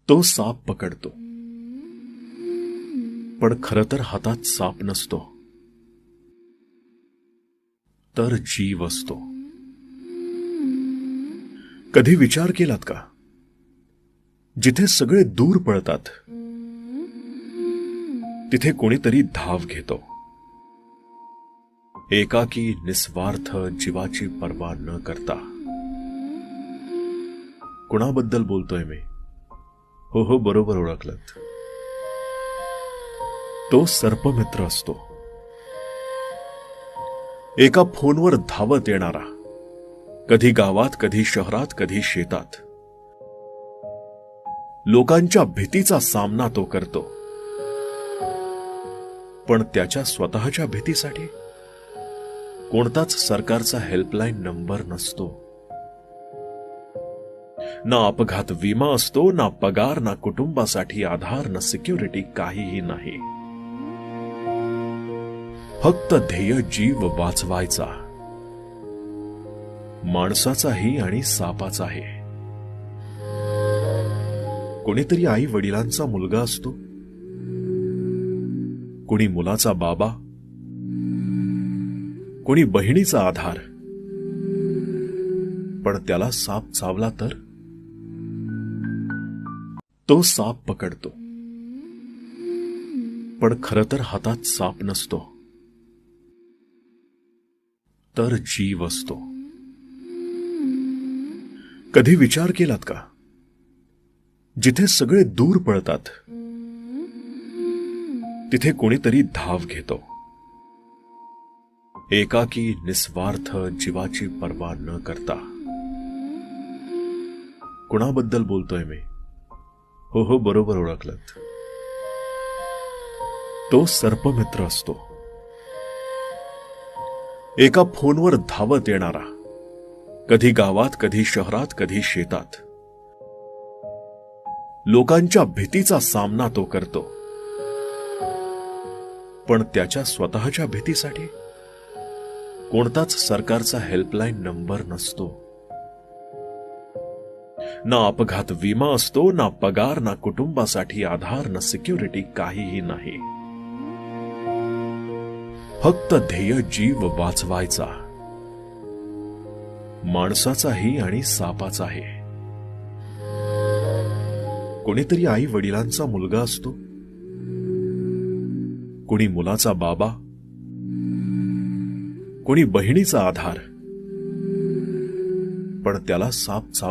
तो साप पकडतो, पण खरं तर हातात साप नसतो, तर जीव असतो. कधी विचार केलात का, जिथे सगळे दूर पळतात तिथे कोणीतरी धाव घेतो. एकाकी निस्वार्थ जीवाची पर्वा न करता. कुणाबद्दल बोलतोय मी? हो, बरोबर ओळखलत. तो सर्पमित्र असतो. एका फोनवर धावत येणारा, कधी गावात, कधी शहरात, कधी शेतात. लोकांच्या भीतीचा सामना तो करतो, पण त्याच्या स्वतःच्या भीतीसाठी कोणताच सरकारचा हेल्पलाईन नंबर नसतो. ना अपघात विमा असतो, ना पगार, ना कुटुंबासाठी आधार, ना सिक्युरिटी, काहीही नाही. फक्त ध्येय जीव वाचवायचा. माणसाचाही आणि सापाचाही. कोणीतरी आई वडिलांचा मुलगा असतो, कोणी मुलाचा बाबा, कोणी बहिणीचा आधार. पण त्याला साप चावला तर तो साप पकडतो, पण खरं तर हातात साप नसतो, तर जीव असतो. कधी विचार केलात का, जिथे सगळे दूर पळतात तिथे कोणीतरी धाव घेतो. एकाकी निस्वार्थ जीवाची पर्वा न करता. कुणाबद्दल बोलतोय मी? हो, बरोबर ओळखलत. तो सर्पमित्र असतो. एका फोनवर धावत येणारा, कधी गावात, कधी शहरात, कधी शेतात. लोकांच्या भीतीचा सामना तो करतो, पण त्याच्या स्वतःच्या भीतीसाठी कोणताच सरकारचा हेल्पलाईन नंबर नसतो. ना अपघात विमा असतो, ना पगार, ना कुटुंबासाठी आधार, ना सिक्युरिटी, काहीही नाही. फक्त ध्येय जीव वाचवायचा. माणसाचाही आणि सापाचाही. कोणीतरी आई वडिलांचा मुलगा असतो, कोणी मुलाचा बाबा, कोणी बहिणीचा आधार. पण त्याला साप चावला